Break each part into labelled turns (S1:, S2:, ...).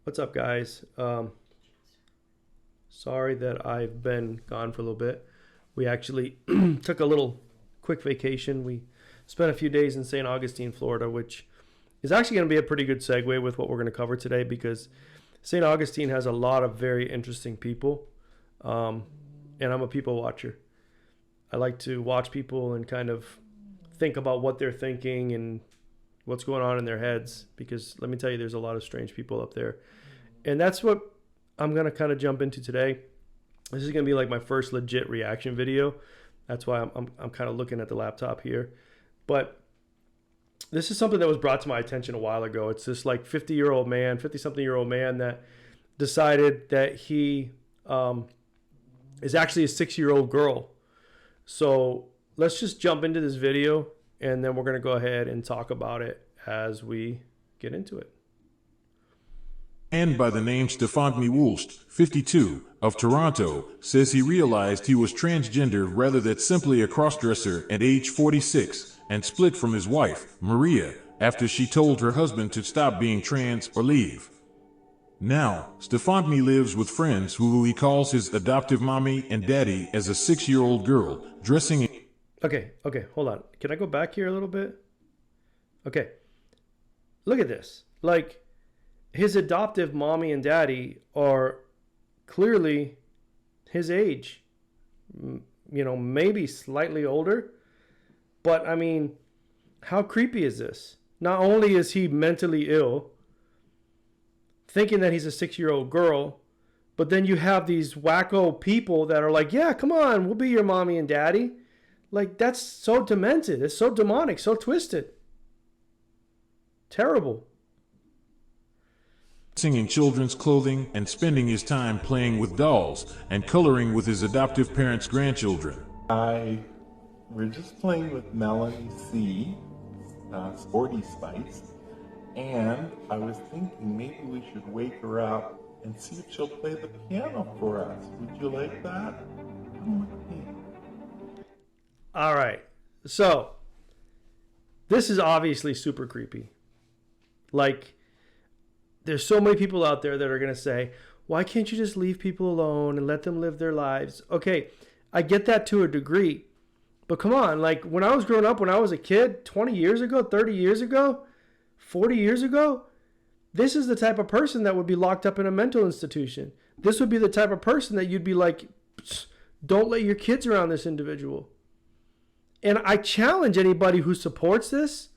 S1: What's up, guys? Sorry that I've been gone for a little bit. We actually took a little quick vacation. We spent a few days in St. Augustine, Florida, which is actually going to be a pretty good segue with what we're going to cover today because St. Augustine has a lot of very interesting people. Um, and I'm a people watcher. I like to watch people and kind of think about what they're thinking and what's going on in their heads because let me tell you, there's a lot of strange people up there. And that's what I'm gonna kind of jump into today. This is gonna be like my first legit reaction video. That's why I'm kind of looking at the laptop here. But this is something that was brought to my attention a while ago. It's this like 50-year-old man, 50 something year old man that decided that he is actually a 6-year-old girl. So let's just jump into this video and then we're gonna go ahead and talk about it as we get into it.
S2: And by the name Stefan Miwulst, 52, of Toronto, says he realized he was transgender rather than simply a crossdresser at age 46 and split from his wife, Maria, after she told her husband to stop being trans or leave. Now, Stefan lives with friends who he calls his adoptive mommy and daddy as a 6-year-old girl, dressing in.
S1: Okay, hold on. Can I go back here a little bit? Okay, look at this. Like, his adoptive mommy and daddy are clearly his age, maybe slightly older. But I mean, how creepy is this? Not only is he mentally ill, thinking that he's a 6-year-old girl, but then you have these wacko people that are like, yeah, come on, we'll be your mommy and daddy. Like, that's so demented. It's so demonic, so twisted. Terrible.
S2: In children's clothing and spending his time playing with dolls and coloring with his adoptive parents' grandchildren.
S3: We're just playing with Melanie C, Sporty Spice, and I was thinking maybe we should wake her up and see if she'll play the piano for us. Would you like that? Come with me.
S1: All right. So, this is obviously super creepy. Like, there's so many people out there that are going to say, why can't you just leave people alone and let them live their lives? Okay, I get that to a degree. But come on, like when I was growing up, when I was a kid, 20 years ago, 30 years ago, 40 years ago, this is the type of person that would be locked up in a mental institution. This would be the type of person that you'd be like, don't let your kids around this individual. And I challenge anybody who supports this.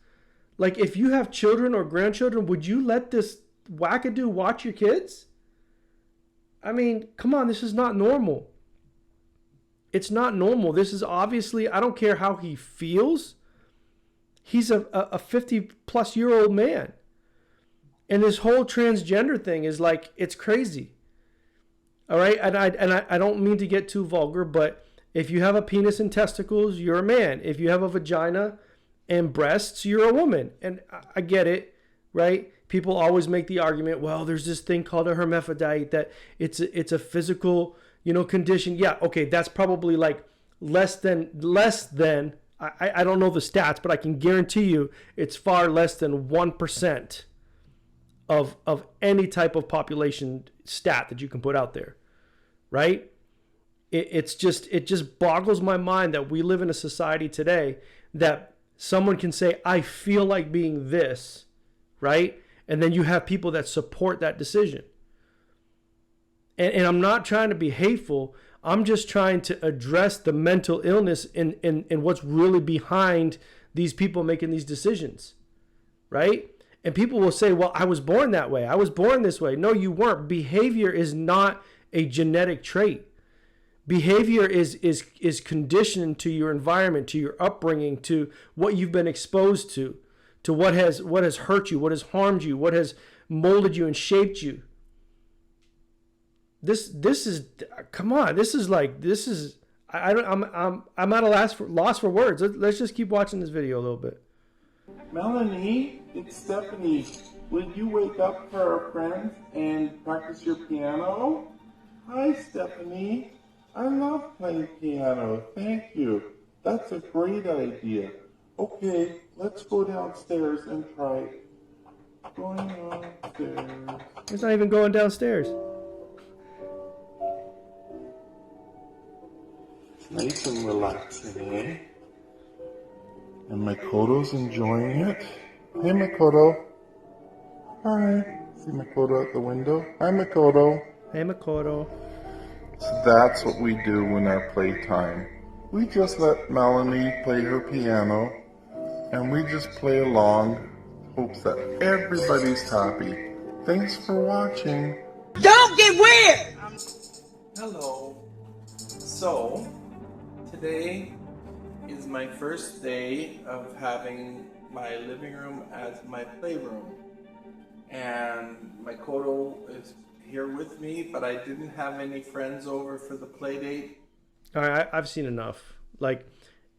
S1: Like, if you have children or grandchildren, would you let this wackadoo watch your kids? I mean, come on, this is not normal. It's not normal. This is obviously, I don't care how he feels. He's a 50 plus year old man. And this whole transgender thing is like, it's crazy. All right. And I don't mean to get too vulgar, but if you have a penis and testicles, you're a man. If you have a vagina and breasts, you're a woman. And I get it, right? People always make the argument, well, there's this thing called a hermaphrodite, that it's a physical, condition. Yeah, okay, that's probably like less than I don't know the stats, but I can guarantee you it's far less than 1% of any type of population stat that you can put out there, right? It just boggles my mind that we live in a society today that someone can say, I feel like being this, right? And then you have people that support that decision. And I'm not trying to be hateful. I'm just trying to address the mental illness in what's really behind these people making these decisions, right? And people will say, well, I was born that way. I was born this way. No, you weren't. Behavior is not a genetic trait. Behavior is conditioned to your environment, to your upbringing, to what you've been exposed to what has hurt you, what has harmed you, what has molded you and shaped you. This is, come on, I'm at a loss for words. Let's just keep watching this video a little bit.
S3: Melanie, it's Stephanie. Will you wake up for our friends and practice your piano? Hi, Stephanie. I love playing piano. Thank you. That's a great idea. Okay, let's go downstairs and try going upstairs.
S1: It's not even going downstairs.
S3: It's nice and relaxing, eh? And Makoto's enjoying it. Hey, Makoto. Hi. See Makoto at the window? Hi, Makoto.
S1: Hey, Makoto.
S3: So that's what we do in our playtime. We just let Melanie play her piano, and we just play along, hopes that everybody's happy. Thanks for watching.
S4: Don't get weird!
S5: Hello. So, today is my first day of having my living room as my playroom. And my Kodo is here with me, but I didn't have any friends over for the play date.
S1: All right, I've seen enough. Like,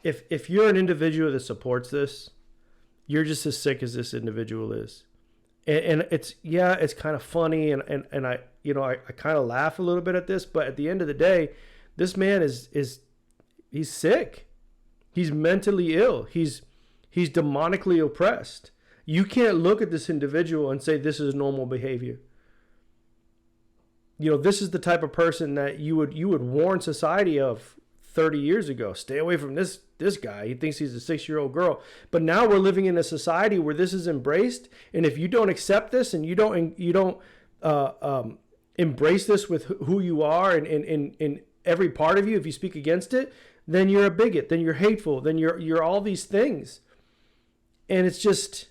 S1: if you're an individual that supports this, you're just as sick as this individual is. And it's kind of funny, and I I kind of laugh a little bit at this, but at the end of the day, this man is he's sick. He's mentally ill. He's demonically oppressed. You can't look at this individual and say this is normal behavior. This is the type of person that you would warn society of 30 years ago. Stay away from this guy. He thinks he's a 6-year-old girl. But now we're living in a society where this is embraced, and if you don't accept this and you don't embrace this with who you are and in every part of you, if you speak against it, then you're a bigot, then you're hateful, then you're all these things. And it's just,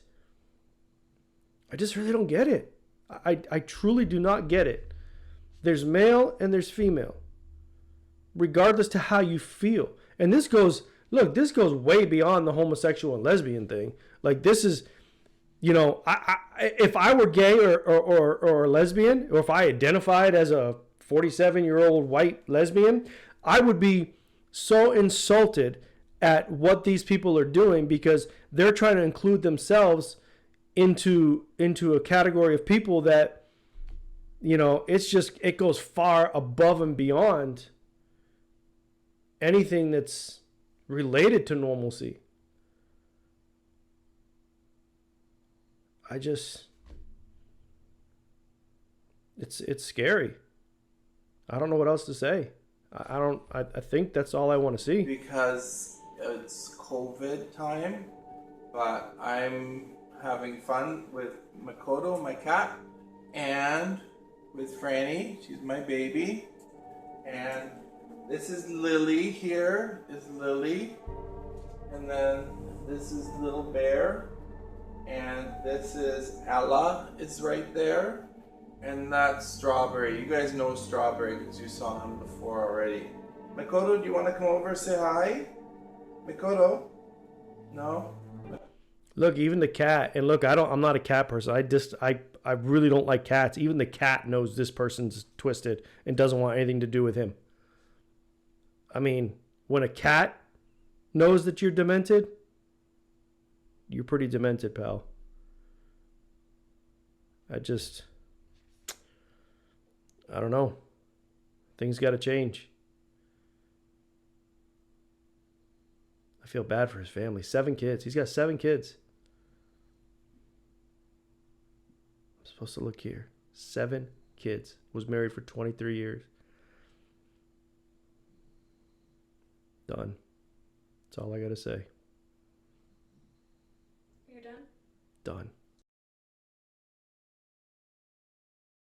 S1: I just really don't get it. I truly do not get it. There's male and there's female, regardless to how you feel. And this goes way beyond the homosexual and lesbian thing. Like, this is, if I were gay or lesbian, or if I identified as a 47-year-old white lesbian, I would be so insulted at what these people are doing, because they're trying to include themselves into a category of people that, it goes far above and beyond anything that's related to normalcy. It's scary. I don't know what else to say. I think that's all I want to see.
S5: Because it's COVID time, but I'm having fun with Makoto, my cat, and with Franny. She's my baby. And this is Lily here, is Lily. And then this is Little Bear. And this is Ella, is right there. And that's Strawberry. You guys know Strawberry because you saw him before already. Makoto, do you want to come over and say hi? Makoto? No?
S1: Look, even the cat, and look, I'm not a cat person. I really don't like cats. Even the cat knows this person's twisted and doesn't want anything to do with him. I mean, when a cat knows that you're demented, you're pretty demented, pal. I don't know. Things got to change. I feel bad for his family. 7 kids. He's got 7 kids. I'm supposed to look here. 7 kids. Was married for 23 years. Done. That's all I got to say.
S6: You're done?
S1: Done.